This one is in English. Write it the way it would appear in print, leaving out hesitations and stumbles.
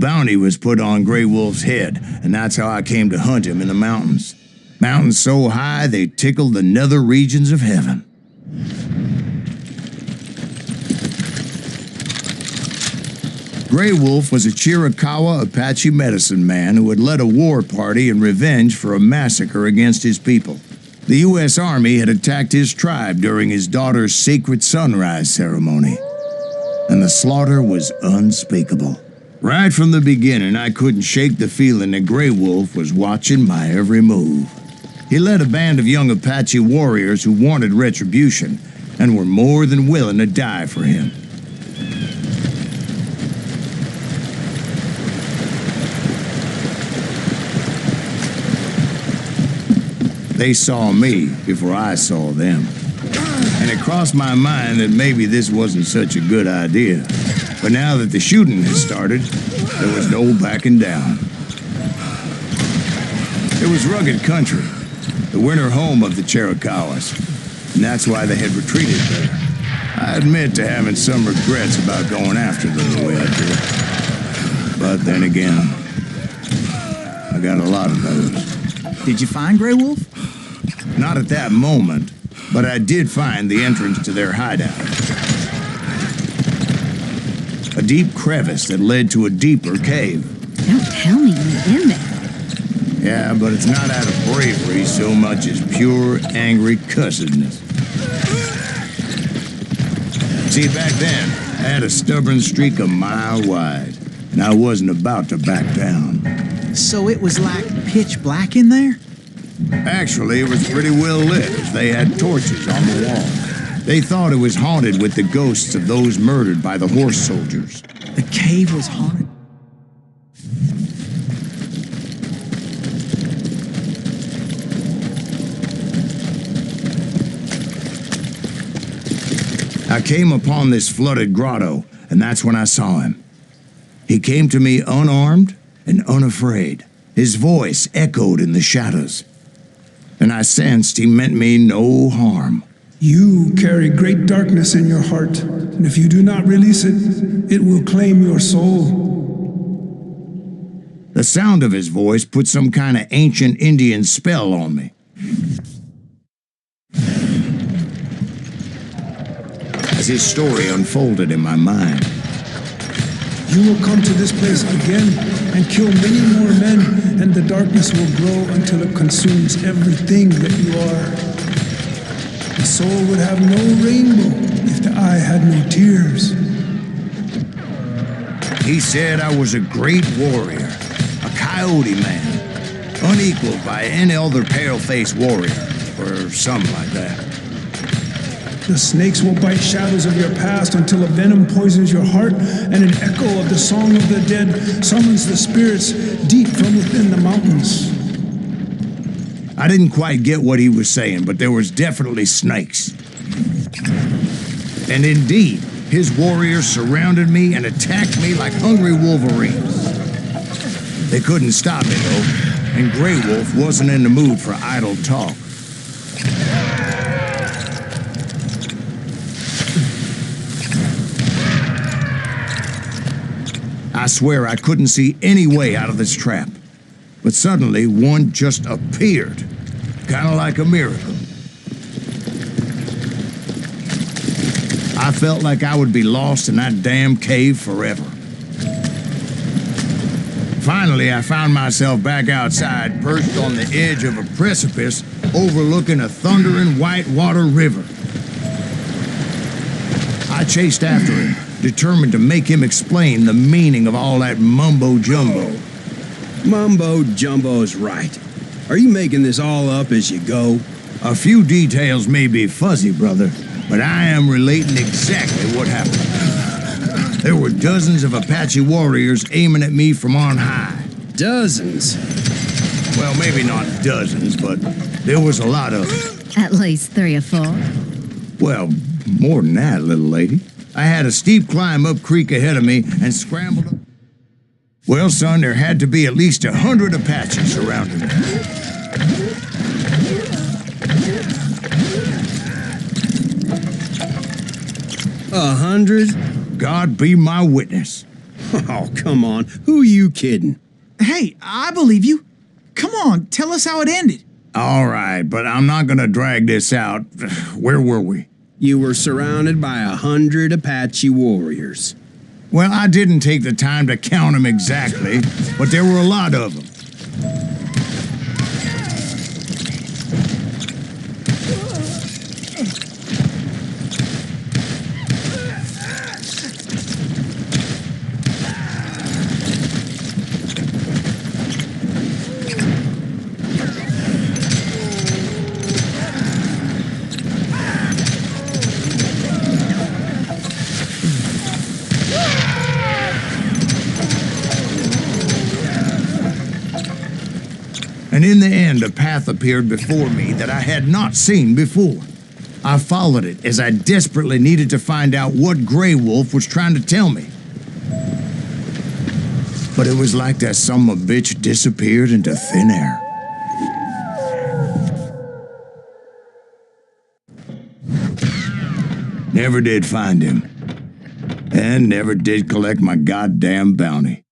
bounty was put on Grey Wolf's head, and that's how I came to hunt him in the mountains. Mountains so high they tickled the nether regions of heaven. Grey Wolf was a Chiricahua Apache medicine man who had led a war party in revenge for a massacre against his people. The U.S. Army had attacked his tribe during his daughter's sacred sunrise ceremony, and the slaughter was unspeakable. Right from the beginning, I couldn't shake the feeling that Grey Wolf was watching my every move. He led a band of young Apache warriors who wanted retribution and were more than willing to die for him. They saw me before I saw them. And it crossed my mind that maybe this wasn't such a good idea. But now that the shooting had started, there was no backing down. It was rugged country, the winter home of the Chiricahuas, and that's why they had retreated there. I admit to having some regrets about going after them the way I did. But then again, I got a lot of those. Did you find Grey Wolf? Not at that moment, but I did find the entrance to their hideout. A deep crevice that led to a deeper cave. Don't tell me you're in there. Yeah, but it's not out of bravery so much as pure, angry cussedness. See, back then, I had a stubborn streak a mile wide, and I wasn't about to back down. So it was like pitch black in there? Actually, it was pretty well lit, as they had torches on the wall. They thought it was haunted with the ghosts of those murdered by the horse soldiers. The cave was haunted? I came upon this flooded grotto, and that's when I saw him. He came to me unarmed and unafraid. His voice echoed in the shadows, and I sensed he meant me no harm. You carry great darkness in your heart, and if you do not release it, it will claim your soul. The sound of his voice put some kind of ancient Indian spell on me. As his story unfolded in my mind, you will come to this place again and kill many more men, and the darkness will grow until it consumes everything that you are. The soul would have no rainbow if the eye had no tears. He said I was a great warrior, a coyote man, unequaled by any other pale-faced warrior, or something like that. The snakes will bite shadows of your past until a venom poisons your heart, and an echo of the song of the dead summons the spirits deep from within the mountains. I didn't quite get what he was saying, but there was definitely snakes. And indeed, his warriors surrounded me and attacked me like hungry wolverines. They couldn't stop me, though, and Grey Wolf wasn't in the mood for idle talk. I swear I couldn't see any way out of this trap. But suddenly, one just appeared, kind of like a miracle. I felt like I would be lost in that damn cave forever. Finally, I found myself back outside, perched on the edge of a precipice overlooking a thundering whitewater river. I chased after him, determined to make him explain the meaning of all that mumbo-jumbo. Mumbo-jumbo's right. Are you making this all up as you go? A few details may be fuzzy, brother, but I am relating exactly what happened. There were dozens of Apache warriors aiming at me from on high. Dozens? Well, maybe not dozens, but there was a lot of them. At least 3 or 4. Well, more than that, little lady. I had a steep climb up creek ahead of me and scrambled up. Well, son, there had to be at least 100 Apaches surrounding me. 100? God be my witness. Oh, come on. Who are you kidding? Hey, I believe you. Come on, tell us how it ended. All right, but I'm not gonna drag this out. Where were we? You were surrounded by 100 Apache warriors. Well, I didn't take the time to count them exactly, but there were a lot of them. And in the end, a path appeared before me that I had not seen before. I followed it as I desperately needed to find out what Grey Wolf was trying to tell me. But it was like that son of a bitch disappeared into thin air. Never did find him. And never did collect my goddamn bounty.